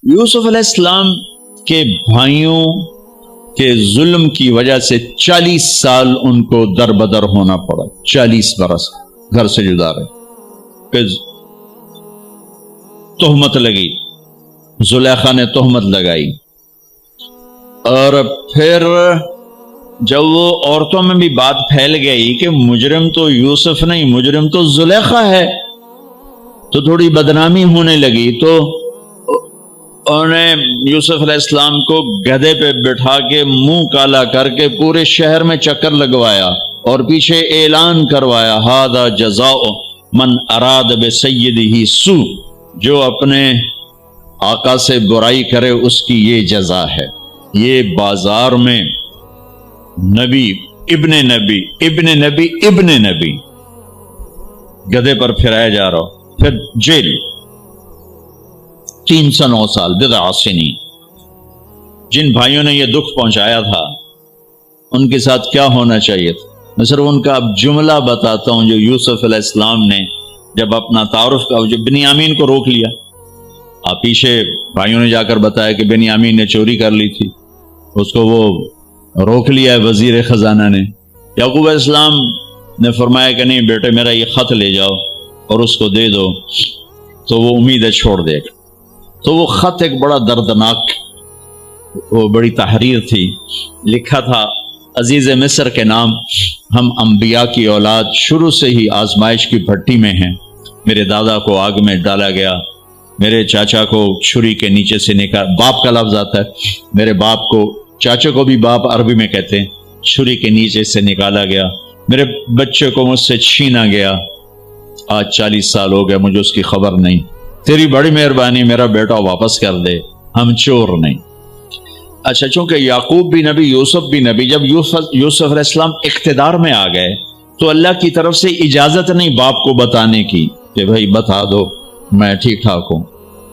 یوسف علیہ السلام کے بھائیوں کے ظلم کی وجہ سے 40 سال ان کو در بدر ہونا پڑا، 40 برس گھر سے جدا رہے، پھر تہمت لگی، زلیخا نے تہمت لگائی، اور پھر جب وہ عورتوں میں بھی بات پھیل گئی کہ مجرم تو یوسف نہیں، مجرم تو زلیخا ہے، تو تھوڑی بدنامی ہونے لگی، تو انہوں نے یوسف علیہ السلام کو گدھے پہ بٹھا کے منہ کالا کر کے پورے شہر میں چکر لگوایا اور پیچھے اعلان کروایا، ھذا جزاء من اراد بسیدہ سوء، جو اپنے آقا سے برائی کرے اس کی یہ جزا ہے۔ یہ بازار میں نبی ابن نبی ابن نبی ابن نبی گدھے پر پھرایا جا رہا، پھر جیل 309 سال، بضع سنین۔ جن بھائیوں نے یہ دکھ پہنچایا تھا ان کے ساتھ کیا ہونا چاہیے تھا؟ میں صرف ان کا اب جملہ بتاتا ہوں جو یوسف علیہ السلام نے جب اپنا تعارف کا، جو بنیامین کو روک لیا، آپ پیچھے بھائیوں نے جا کر بتایا کہ بنیامین نے چوری کر لی تھی، اس کو وہ روک لیا ہے وزیر خزانہ نے۔ یعقوب علیہ السلام نے فرمایا کہ نہیں بیٹے میرا یہ خط لے جاؤ اور اس کو دے دو تو وہ امید چھوڑ دے گا۔ تو وہ خط ایک بڑا دردناک، وہ بڑی تحریر تھی، لکھا تھا عزیز مصر کے نام، ہم انبیاء کی اولاد شروع سے ہی آزمائش کی بھٹی میں ہیں، میرے دادا کو آگ میں ڈالا گیا، میرے چاچا کو چھری کے نیچے سے نکال، باپ کا لفظ آتا ہے، میرے باپ کو، چاچا کو بھی باپ عربی میں کہتے ہیں، چھری کے نیچے سے نکالا گیا، میرے بچے کو مجھ سے چھینا گیا، آج 40 سال ہو گئے مجھے اس کی خبر نہیں، تیری بڑی مہربانی میرا بیٹا واپس کر دے، ہم چور نہیں۔ اچھا، چونکہ یعقوب بھی نبی، یوسف بھی نبی، جب یوسف علیہ السلام اقتدار میں آ گئے تو اللہ کی طرف سے اجازت نہیں باپ کو بتانے کی کہ بھائی بتا دو میں ٹھیک ٹھاک ہوں،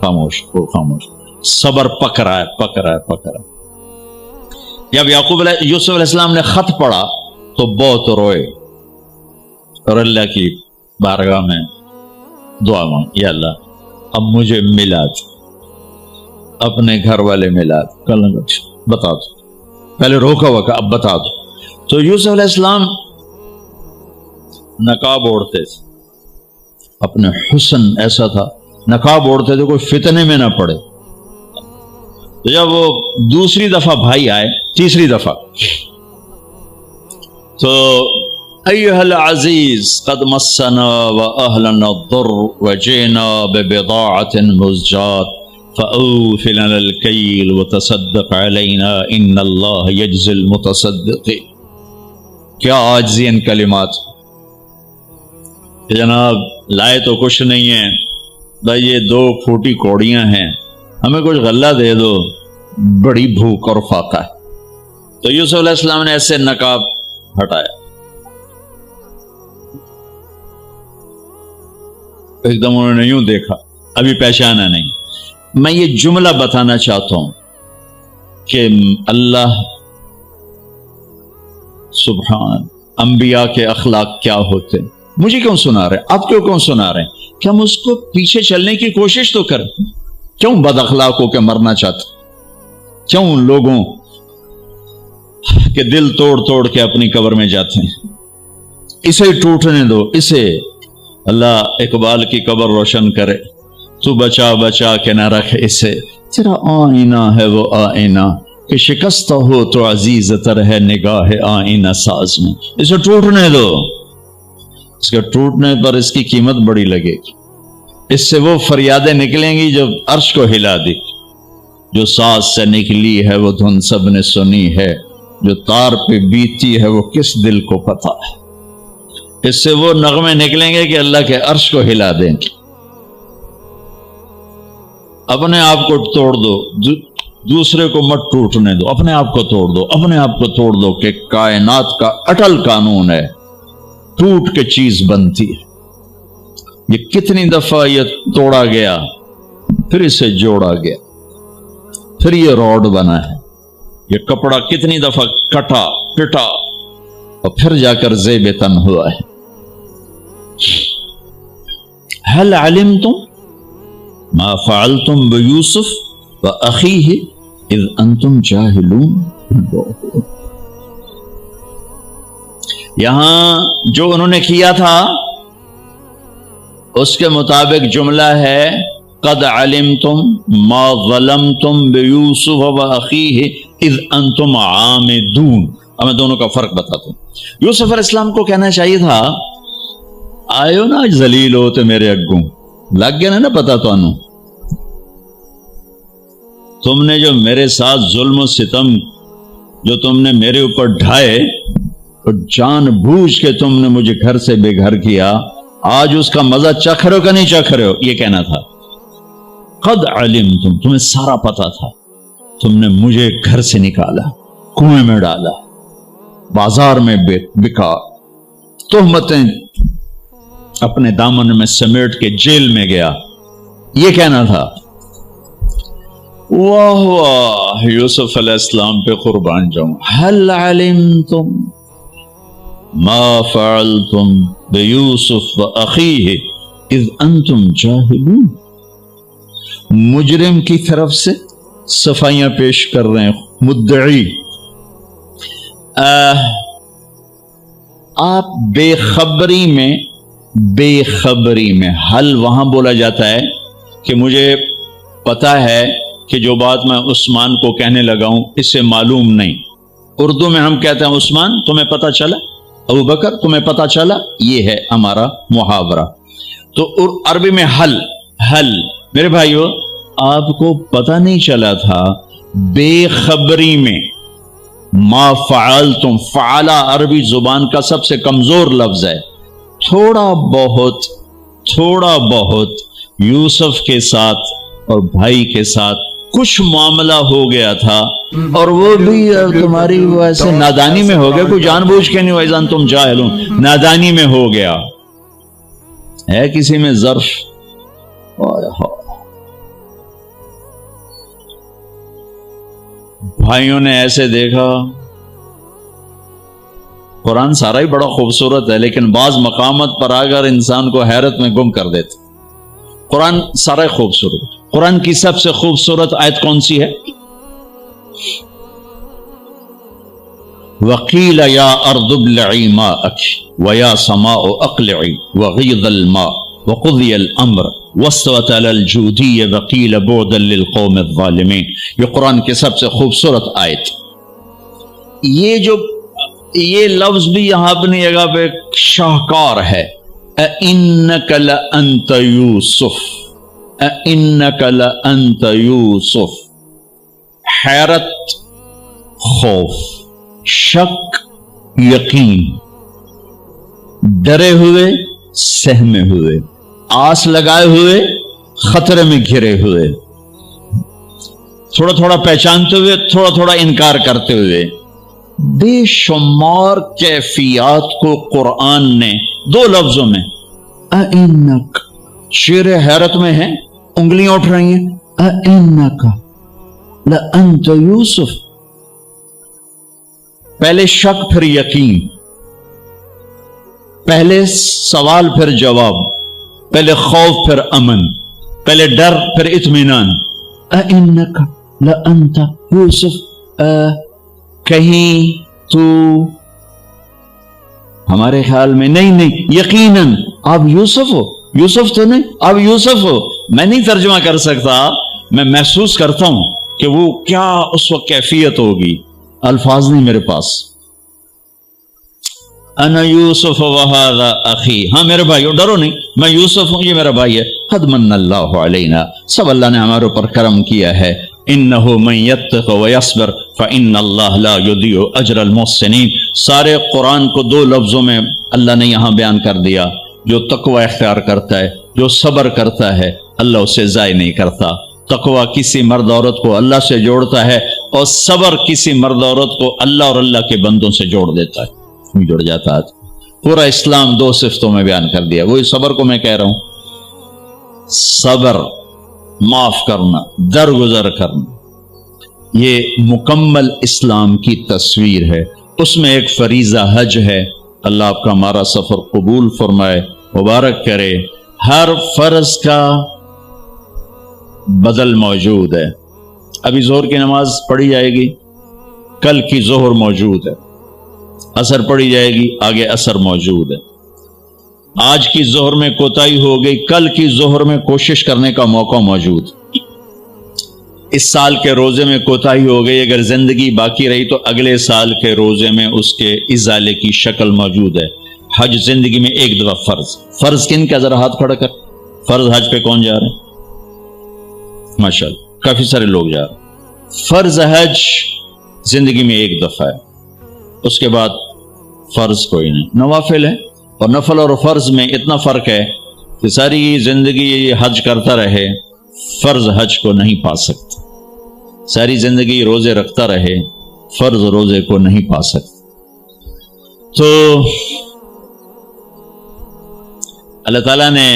خاموش وہ خاموش، صبر پک رہا ہے پک رہا ہے پک رہا ہے۔ جب یوسف علیہ السلام نے خط پڑھا تو بہت روئے اور اللہ کی بارگاہ میں دعا مانگ، یا اللہ اب مجھے ملا دو، اپنے گھر والے ملا دو، بتا دو، پہلے روکا ہوا کہ اب بتا دو۔ تو یوسف علیہ السلام نقاب اوڑھتے تھے، اپنے حسن ایسا تھا، نقاب اوڑھتے تھے کوئی فتنے میں نہ پڑے۔ تو جب وہ دوسری دفعہ بھائی آئے، تیسری دفعہ، تو ایھا العزیز قد مسنا واہلنا الضر وجئنا ببضاعۃ مزجاۃ فأوف لنا الکیل وتصدق علینا ان اللہ یجزی المتصدقین۔ کیا عاجزی ان کلمات کہ جناب لائے تو کچھ نہیں ہے بھائی، یہ 2 پھوٹی کوڑیاں ہیں، ہمیں کچھ غلہ دے دو، بڑی بھوک اور فاقہ ہے۔ تو یوسف علیہ السلام نے ایسے نقاب ہٹایا، ایک دم انہوں نے یوں دیکھا، ابھی پہچانا نہیں۔ میں یہ جملہ بتانا چاہتا ہوں کہ اللہ سبحان، انبیاء کے اخلاق کیا ہوتے ہیں۔ مجھے کیوں سنا رہے ہیں، آپ کیوں سنا رہے ہیں؟ کہ ہم اس کو پیچھے چلنے کی کوشش تو کریں، کیوں بد اخلاق ہو کے مرنا چاہتے، کیوں ان لوگوں کے دل توڑ توڑ کے اپنی قبر میں جاتے ہیں؟ اسے ٹوٹنے دو، اسے اللہ اقبال کی قبر روشن کرے، تو بچا بچا کے نہ رکھ اسے، تیرا آئینہ ہے وہ آئینہ کہ شکستہ ہو تو عزیز تر ہے نگاہ آئینہ ساز میں۔ اسے ٹوٹنے دو، اس کے ٹوٹنے پر اس کی قیمت بڑی لگے گی، اس سے وہ فریادیں نکلیں گی جو عرش کو ہلا دی، جو ساز سے نکلی ہے وہ دھن سب نے سنی ہے، جو تار پہ بیتی ہے وہ کس دل کو پتا ہے۔ اس سے وہ نغمے نکلیں گے کہ اللہ کے عرش کو ہلا دیں گے۔ اپنے آپ کو توڑ دو، دوسرے کو مت ٹوٹنے دو، اپنے آپ کو توڑ دو، اپنے آپ کو توڑ دو کہ کائنات کا اٹل قانون ہے، ٹوٹ کے چیز بنتی ہے۔ یہ کتنی دفعہ یہ توڑا گیا، پھر اسے جوڑا گیا، پھر یہ روڈ بنا ہے، یہ کپڑا کتنی دفعہ کٹا پٹا اور پھر جا کر زیب تن ہوا ہے۔ هل علمتم ما فعلتم بیوسف وَأَخِيهِ إِذْ أَنْتُمْ جَاهِلُونَ. یہاں جو انہوں نے کیا تھا اس کے مطابق جملہ ہے قد علمتم ما ظلمتم بیوسف وَأَخِيهِ إِذْ أَنْتُمْ عَامِدُونَ. اب میں دونوں کا فرق بتاتا ہوں. یوسف علیہ السلام کو کہنا چاہیے تھا آئیو نا ذلیل ہوتے میرے اگوں لگ گیا نا پتا تو انو تم نے جو میرے ساتھ ظلم و ستم جو تم نے میرے اوپر ڈھائے اور جان بوجھ کے تم نے مجھے گھر سے بے گھر کیا آج اس کا مزہ چکھ رہے ہو کہ نہیں چکھ رہے ہو. یہ کہنا تھا قد علمتم تمہیں سارا پتا تھا تم نے مجھے گھر سے نکالا کنویں میں ڈالا بازار میں بکا تہمتیں اپنے دامن میں سمیٹ کے جیل میں گیا. یہ کہنا تھا. واہ واہ یوسف علیہ السلام پہ قربان جاؤں. هل علمتم ما فعلتم بیوسف وأخیہ اذ انتم جاہلون. مجرم کی طرف سے صفائیاں پیش کر رہے ہیں مدعی. آپ بے خبری میں حل وہاں بولا جاتا ہے کہ مجھے پتا ہے کہ جو بات میں عثمان کو کہنے لگا ہوں اس سے معلوم نہیں. اردو میں ہم کہتے ہیں عثمان تمہیں پتا چلا ابو بکر تمہیں پتا چلا. یہ ہے ہمارا محاورہ. تو عربی میں حل میرے بھائیو آپ کو پتا نہیں چلا تھا بے خبری میں ما فعلتم. فعلا عربی زبان کا سب سے کمزور لفظ ہے. تھوڑا بہت یوسف کے ساتھ اور بھائی کے ساتھ کچھ معاملہ ہو گیا تھا اور وہ بھی تمہاری ویسے نادانی میں ہو گیا کوئی جان بوجھ کے نہیں. وَإِذَا أَنْتُمْ جَاهِلُونَ نادانی میں ہو گیا ہے کسی میں ظرف. بھائیوں نے ایسے دیکھا. قرآن سارا ہی بڑا خوبصورت ہے لیکن بعض مقامات پر اگر انسان کو حیرت میں گم کر دیتے. قرآن سارا ہی خوبصورت. قرآن کی سب سے خوبصورت آیت کون سی ہے؟ وَقِيلَ يَا أَرْضُ ابْلِعِي مَاءَكِ وَيَا سَمَاءُ أَقْلِعِي وَغِيضَ الْمَاءُ وَقُضِيَ الْأَمْرُ وَاسْتَوَتْ عَلَى الْجُودِيِّ وَقِيلَ بُعْدًا لِلْقَوْمِ الظَّالِمِينَ. یہ قرآن کی سب سے خوبصورت آیت. یہ لفظ بھی یہاں اپنی جگہ پہ شاہکار ہے. اِنَّكَ لَأَنْتَ يُوسُف اِنَّكَ لَأَنْتَ يُوسُف. حیرت خوف شک یقین ڈرے ہوئے سہمے ہوئے آس لگائے ہوئے خطرے میں گھرے ہوئے تھوڑا تھوڑا پہچانتے ہوئے تھوڑا تھوڑا انکار کرتے ہوئے بے شمار کیفیات کو قرآن نے دو لفظوں میں اِنَّکَ شیر حیرت میں ہے انگلیاں اٹھ رہی ہیں. اِنَّکَ لَأَنْتَ یوسف. پہلے شک پھر یقین پہلے سوال پھر جواب پہلے خوف پھر امن پہلے ڈر پھر اطمینان. اِنَّکَ لَأَنْتَ یوسف. کہیں تو ہمارے خیال میں نہیں یقیناً آپ یوسف ہو. یوسف تو نہیں آپ یوسف ہو. میں نہیں ترجمہ کر سکتا میں محسوس کرتا ہوں کہ وہ کیا اس وقت کیفیت ہوگی. الفاظ نہیں میرے پاس. انا یوسف وہذا اخی. ہاں میرے بھائیو ڈرو نہیں میں یوسف ہوں یہ میرا بھائی ہے. قد من اللہ علینا سب اللہ نے ہمارے اوپر کرم کیا ہے. انہ من یتق ویصبر فان اللہ لا یضیع اجر المحسنین. سارے قرآن کو دو لفظوں میں اللہ نے یہاں بیان کر دیا. جو تقوی اختیار کرتا ہے جو صبر کرتا ہے اللہ اسے ضائع نہیں کرتا. تقوی کسی مرد عورت کو اللہ سے جوڑتا ہے اور صبر کسی مرد عورت کو اللہ اور اللہ کے بندوں سے جوڑ دیتا ہے جڑ جاتا ہے. پورا اسلام دو صفتوں میں بیان کر دیا. وہی صبر کو میں کہہ رہا ہوں. صبر معاف کرنا درگزر کرنا یہ مکمل اسلام کی تصویر ہے. اس میں ایک فریضہ حج ہے. اللہ آپ کا ہمارا سفر قبول فرمائے مبارک کرے. ہر فرض کا بدل موجود ہے. ابھی ظہر کی نماز پڑھی جائے گی، کل کی ظہر موجود ہے، عصر پڑھی جائے گی، آگے عصر موجود ہے۔ آج کی ظہر میں کوتاہی ہو گئی، کل کی ظہر میں کوشش کرنے کا موقع موجود۔ اس سال کے روزے میں کوتاہی ہو گئی، اگر زندگی باقی رہی تو اگلے سال کے روزے میں اس کے ازالے کی شکل موجود ہے۔ حج زندگی میں ایک دفعہ فرض کن کا، ذرا ہاتھ کھڑا کر، فرض حج پہ کون جا رہے ہیں؟ ماشاءاللہ کافی سارے لوگ جا رہے ہیں۔ فرض حج زندگی میں ایک دفعہ ہے، اس کے بعد فرض کوئی نہیں، نوافل ہے۔ اور نفل اور فرض میں اتنا فرق ہے کہ ساری زندگی حج کرتا رہے فرض حج کو نہیں پا سکتا، ساری زندگی روزے رکھتا رہے فرض روزے کو نہیں پا سکتا۔ تو اللہ تعالیٰ نے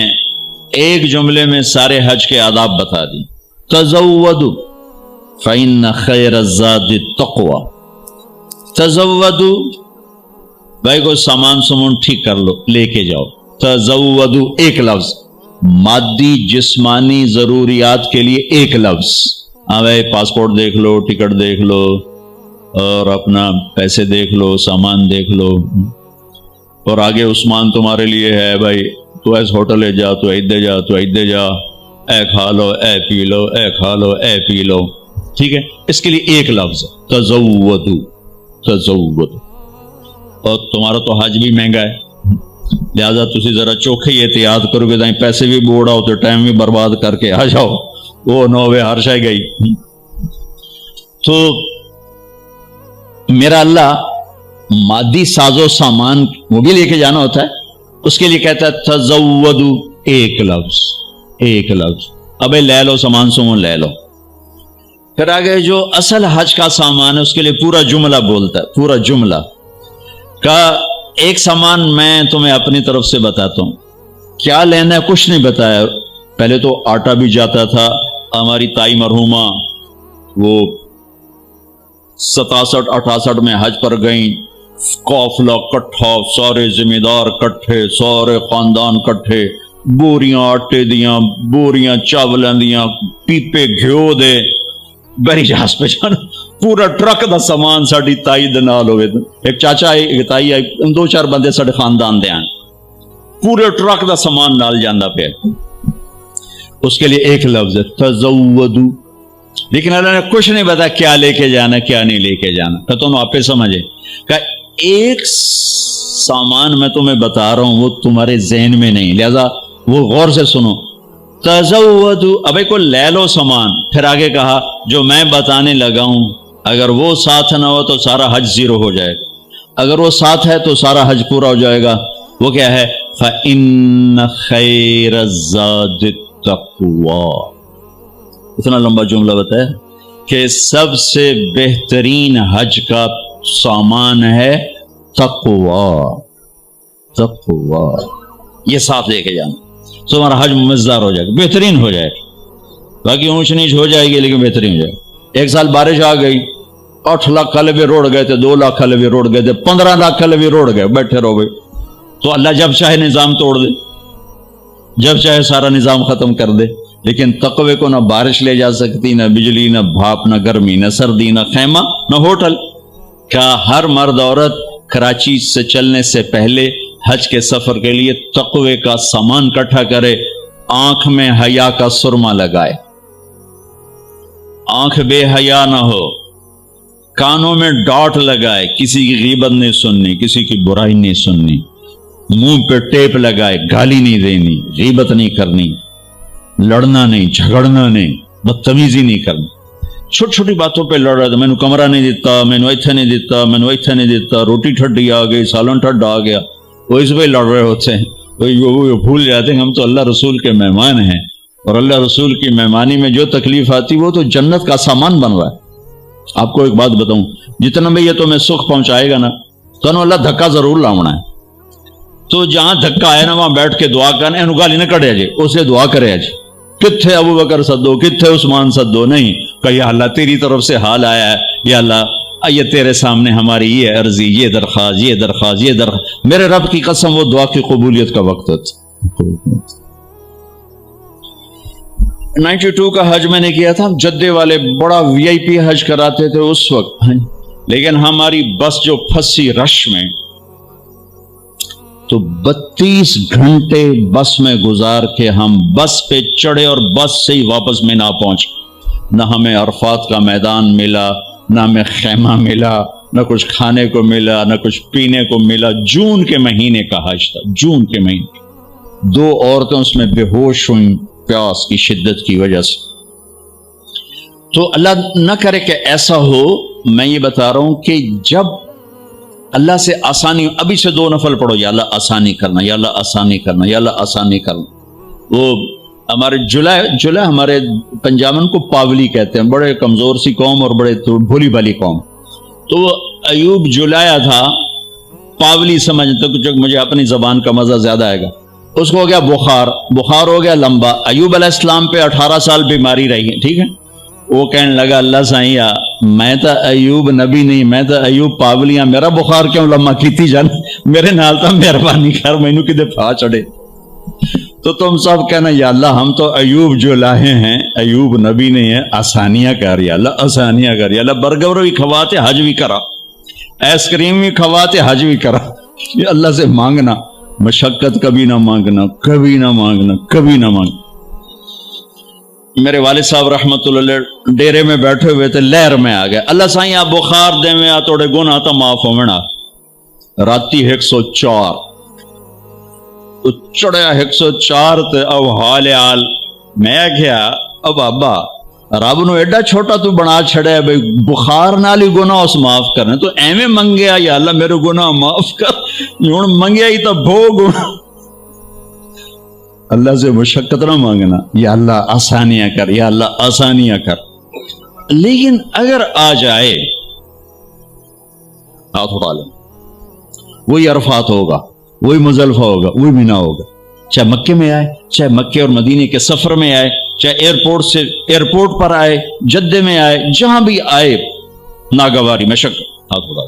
ایک جملے میں سارے حج کے آداب بتا دی، تزودوا فإن خیر الزاد التقوی۔ تزودوا، بھائی کو سامان سمون ٹھیک کر لو، لے کے جاؤ۔ تزودوا ایک لفظ، مادی جسمانی ضروریات کے لیے ایک لفظ۔ ہاں بھائی پاسپورٹ دیکھ لو، ٹکٹ دیکھ لو، اور اپنا پیسے دیکھ لو، سامان دیکھ لو، اور آگے عثمان تمہارے لیے ہے بھائی، تو ایس ہوٹل ہے جا، تو ایدے جا، تو ایدے جا، اے کھا لو، اے پی لو، اے کھا لو، اے پی لو، ٹھیک ہے۔ اس کے لیے ایک لفظ تزودوا، تزودوا۔ اور تمہارا تو حج بھی مہنگا ہے، لہذا تسی ذرا چوکھے احتیاط کرو گے، پیسے بھی بوڑھا ہو تو ٹائم بھی برباد کر کے آ جاؤ، وہ نوے ہر شے گئی۔ تو میرا اللہ مادی ساز و سامان وہ بھی لے کے جانا ہوتا ہے، اس کے لیے کہتا ہے تزودوا، ایک لفظ، ایک لفظ۔ ابے لے لو سامان سمون لے لو۔ پھر آگے جو اصل حج کا سامان ہے اس کے لیے پورا جملہ بولتا ہے، پورا جملہ کا ایک سامان میں تمہیں اپنی طرف سے بتاتا ہوں، کیا لینا ہے کچھ نہیں بتایا۔ پہلے تو آٹا بھی جاتا تھا، ہماری تائی مرحومہ وہ 67-68 میں حج پر گئیں، قافلہ کٹھا، سارے ذمہ دار کٹھے، سارے خاندان کٹھے، بوریاں آٹے دیاں، بوریاں چاولوں دیاں، پیپے گھیو دے، بری جہاز پہ جانا، پورا ٹرک دا سامان ساڑی تائی دے نال ہوئے، ایک چاچا آئی، ایک تائی آئی، 2-4 بندے ساڑے خاندان دے آئیں، پورے ٹرک دا سامان نال جاندہ پہ۔ اس کے لیے ایک لفظ ہے تزودوا، لیکن اللہ نے کچھ نہیں بتا کیا لے کے جانا کیا نہیں لے کے جانا، کہ تم آپ سمجھے کہ ایک سامان میں تمہیں بتا رہا ہوں وہ تمہارے ذہن میں نہیں، لہذا وہ غور سے سنو۔ تزودوا، ابھی کو لے لو سامان، پھر آگے کہا جو میں بتانے لگا ہوں اگر وہ ساتھ نہ ہو تو سارا حج زیرو ہو جائے گا، اگر وہ ساتھ ہے تو سارا حج پورا ہو جائے گا۔ وہ کیا ہے؟ فَإِنَّ خَيْرَ الزَّادِ التَّقْوَىٰ۔ اتنا لمبا جملہ بتایا کہ سب سے بہترین حج کا سامان ہے تقویٰ، تقویٰ، یہ ساتھ لے کے جانا، تو ہمارا حج مزدار ہو جائے گا، بہترین ہو جائے گا، باقی اونچ نیچ ہو جائے گی لیکن بہترین ہو جائے گا۔ ایک سال بارش آ گئی، 8 لاکھ کلبے روڑ گئے تھے، 2 لاکھ کلبے روڑ گئے تھے، 15 لاکھ کلبے روڑ گئے، بیٹھے رہو گئے، تو اللہ جب چاہے نظام توڑ دے، جب چاہے سارا نظام ختم کر دے، لیکن تقوی کو نہ بارش لے جا سکتی، نہ بجلی، نہ بھاپ، نہ گرمی، نہ سردی، نہ خیمہ، نہ ہوٹل۔ کیا ہر مرد عورت کراچی سے چلنے سے پہلے حج کے سفر کے لیے تقوی کا سامان اکٹھا کرے، آنکھ میں حیا کا سرما لگائے، آنکھ بے حیا نہ ہو، کانوں میں ڈاٹ لگائے، کسی کی غیبت نہیں سننی، کسی کی برائی نہیں سننی، منہ پہ ٹیپ لگائے، گالی نہیں دینی، غیبت نہیں کرنی، لڑنا نہیں، جھگڑنا نہیں، بدتمیزی نہیں کرنی۔ چھوٹی چھوٹی باتوں پہ لڑ رہا تھا، میں نے کمرہ نہیں دیتا، میں نے ایتھے نہیں دیتا، میں نے ایتھے نہیں دیتا، روٹی ٹھڈی آ گئی، سالن ٹھڈا آ گیا، وہ اس پہ لڑ رہے ہوتے ہیں، وہ بھول جاتے ہیں ہم تو اللہ رسول کے مہمان ہیں، اور اللہ رسول کی مہمانی میں جو تکلیف آتی وہ تو جنت کا سامان بن رہا ہے۔ آپ کو ایک بات بتاؤں، جتنا بھی یہ تمہیں سکھ پہنچائے گا نا تو اللہ دھکا ضرور لاؤنا ہے، تو جہاں دھکا آئے نا وہاں بیٹھ کے دعا کرنا، اینو گالی نہ کڑے جی، اسے دعا کرے جی، کتھے ابو بکر سدو، کتھے عثمان سدو، نہیں کہ یا اللہ تیری طرف سے حال آیا ہے، یا اللہ یہ تیرے سامنے ہماری یہ عرضی، یہ درخواست، یہ درخواست، یہ درخواست، میرے رب کی قسم وہ دعا کی قبولیت کا وقت ہے۔ 92 کا حج میں نے کیا تھا، جدے والے بڑا VIP حج کراتے تھے اس وقت، لیکن ہماری بس جو پھنسی رش میں تو 32 گھنٹے بس میں گزار کے ہم بس پہ چڑھے اور بس سے ہی واپس میں نہ پہنچے. نہ ہمیں عرفات کا میدان ملا، نہ ہمیں خیمہ ملا، نہ کچھ کھانے کو ملا، نہ کچھ پینے کو ملا. جون کے مہینے کا حج تھا، جون کے مہینے. 2 عورتیں اس میں بے ہوش ہوئیں پیاس کی شدت کی وجہ سے. تو اللہ نہ کرے کہ ایسا ہو. میں یہ بتا رہا ہوں کہ جب اللہ سے آسانی، ابھی سے 2 نفل پڑھو، یا اللہ آسانی کرنا، یا اللہ آسانی کرنا، یا اللہ آسانی کرنا. وہ ہمارے جلائے ہمارے پنجابن کو پاولی کہتے ہیں، بڑے کمزور سی قوم اور بڑے بھولی بھالی قوم. تو وہ ایوب جلایا تھا، پاولی سمجھتے کہ مجھے اپنی زبان کا مزہ زیادہ آئے گا. اس کو ہو گیا بخار ہو گیا لمبا. ایوب علیہ السلام پہ 18 سال بیماری رہی ہے، ٹھیک ہے. وہ کہنے لگا اللہ سائیا میں تو ایوب نبی نہیں، میں تو ایوب پاولیاں، میرا بخار کیوں لمبا کیتی جان، میرے نال تو مہربانی کر، مینوں کدے پھا چڑھے. تو تم سب کہنا یا اللہ ہم تو ایوب جو لاہے ہیں، ایوب نبی نہیں ہے، آسانیاں کر یا اللہ، آسانیاں کر یا اللہ. برگر بھی کھواتے حج بھی کرا، آئس کریم بھی کھواتے حج بھی کرا. یہ اللہ سے مانگنا، مشقت کبھی نہ مانگنا، کبھی نہ مانگنا، کبھی نہ مانگنا. میرے والد صاحب رحمت اللہ علیہ ڈیرے میں بیٹھے ہوئے تھے، لہر میں آ گئے. اللہ سائیں آپ بخار دے میں آ توڑے گناہ تا معاف ہونا. راتی 104 تو چڑھیا 104 تے او حال میں کیا او بابا رب نو ایڈا چھوٹا تو بنا چھڑے بھئی بخار نال ہی گناہ اس معاف کرنے. تو ایویں منگیا یا اللہ میرے گناہ معاف کر، ہن منگیا ہی تو بھو گناہ. اللہ سے مشقت نہ مانگنا، یا اللہ آسانیاں کر، یا اللہ آسانیاں کر. لیکن اگر آ جائے ہاتھ اٹھا لیں، وہی عرفات ہوگا، وہی مزدلفہ ہوگا، وہی مینا ہوگا. چاہے مکے میں آئے، چاہے مکے اور مدینے کے سفر میں آئے، چاہے ایئرپورٹ پر آئے، جدے میں آئے، جہاں بھی آئے، ناگواری مشقت ہاتھ اٹھا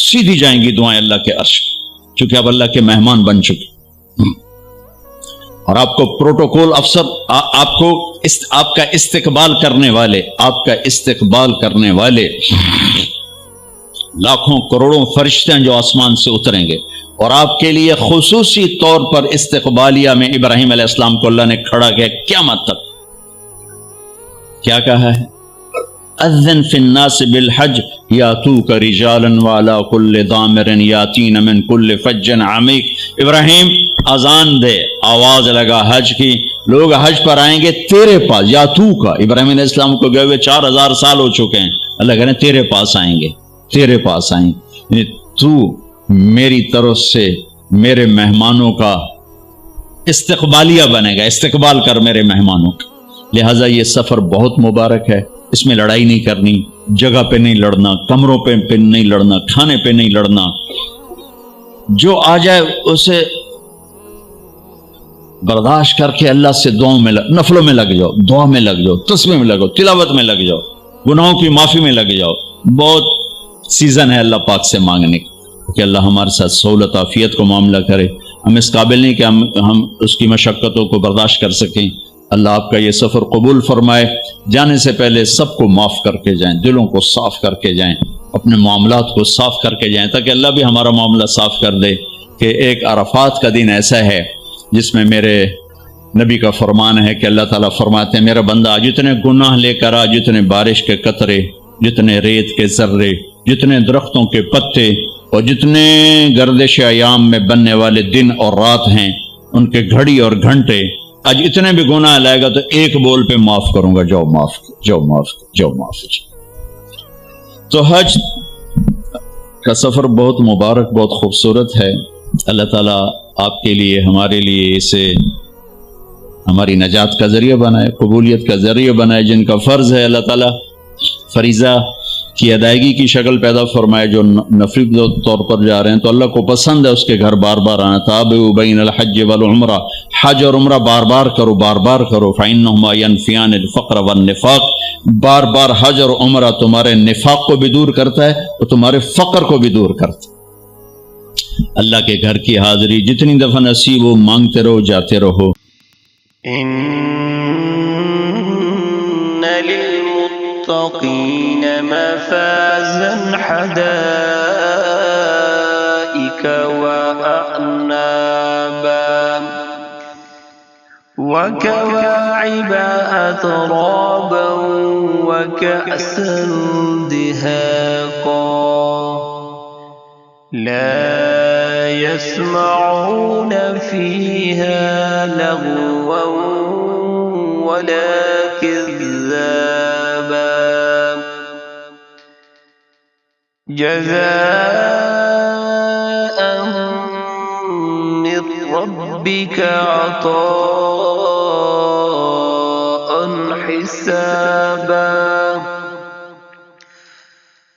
سیدھی جائیں گی دعائیں اللہ کے عرش، چونکہ اب اللہ کے مہمان بن چکے. اور آپ کو پروٹوکول افسر، آپ کا استقبال کرنے والے لاکھوں کروڑوں فرشتے ہیں جو آسمان سے اتریں گے، اور آپ کے لیے خصوصی طور پر استقبالیہ میں ابراہیم علیہ السلام کو اللہ نے کھڑا کیا قیامت تک. کیا کہا ہے؟ اذن فی الناس بالحج یاتوک رجالا وعلی کل ضامر یاتین من کل فج عمیق. ابراہیم اذان دے، آواز لگا حج کی، لوگ حج پر آئیں گے تیرے پاس. یاتوک، ابراہیم علیہ السلام کو گئے ہوئے 4000 سال ہو چکے ہیں، اللہ کہہ رہے ہیں تیرے پاس آئیں گے، تیرے پاس آئیں گے. تو میری طرف سے میرے مہمانوں کا استقبالیہ بنے گا، استقبال کر میرے مہمانوں کا. لہٰذا یہ سفر بہت مبارک ہے. اس میں لڑائی نہیں کرنی، جگہ پہ نہیں لڑنا، کمروں پہ نہیں لڑنا، کھانے پہ نہیں لڑنا. جو آ جائے اسے برداشت کر کے اللہ سے دعاؤں میں نفلوں میں لگ جاؤ، دعا میں لگ جاؤ، تسبیح میں لگو، تلاوت میں لگ جاؤ، گناہوں کی معافی میں لگ جاؤ. بہت سیزن ہے اللہ پاک سے مانگنے کا کہ اللہ ہمارے ساتھ سہولت عافیت کو معاملہ کرے. ہم اس قابل نہیں کہ ہم اس کی مشقتوں کو برداشت کر سکیں. اللہ آپ کا یہ سفر قبول فرمائے. جانے سے پہلے سب کو معاف کر کے جائیں، دلوں کو صاف کر کے جائیں، اپنے معاملات کو صاف کر کے جائیں، تاکہ اللہ بھی ہمارا معاملہ صاف کر دے. کہ ایک عرفات کا دن ایسا ہے جس میں میرے نبی کا فرمان ہے کہ اللہ تعالیٰ فرماتے ہیں میرا بندہ جتنے گناہ لے کر آ، جتنے بارش کے قطرے، جتنے ریت کے ذرے، جتنے درختوں کے پتے اور جتنے گردش ایام میں بننے والے دن اور رات ہیں، ان کے گھڑی اور گھنٹے، آج اتنے بھی گناہ لائے گا تو ایک بول پہ معاف کروں گا، جاؤ معاف، جاؤ معاف، جاؤ معاف. تو حج کا سفر بہت مبارک، بہت خوبصورت ہے. اللہ تعالیٰ آپ کے لیے، ہمارے لیے اسے ہماری نجات کا ذریعہ بنائے، قبولیت کا ذریعہ بنائے. جن کا فرض ہے اللہ تعالیٰ فریضہ کی ادائیگی کی شکل پیدا فرمائے. جو نفلی طور پر جا رہے ہیں تو اللہ کو پسند ہے اس کے گھر بار بار آنا. تابعوا بین الحج والعمرہ، حج اور عمرہ بار بار کرو، بار بار کرو. فإنہما ينفیان الفقر والنفاق، بار بار حج اور عمرہ تمہارے نفاق کو بھی دور کرتا ہے اور تمہارے فقر کو بھی دور کرتا ہے. اللہ کے گھر کی حاضری جتنی دفعہ نصیب ہو، مانگتے رہو، جاتے رہو. للمتقين مفازا حدائق وأعنابا وكواعب أترابا وكأسا دهاقا لا يسمعون فيها لغوا ولا كذابا جزاء من ربك عطاء حسابا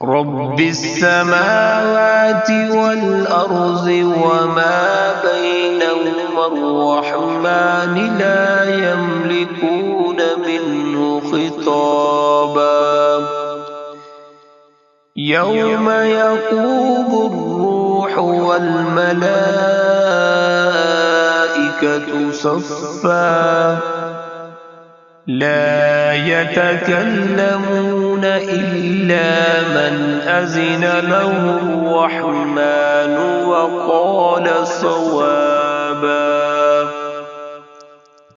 رب السماوات والأرض وما بينهما الرحمن لا يملكون منه خطابا يوم يقوم الروح والملائكة صفا لا يتكلمون إلا من أذن له الرحمن وقال صوابا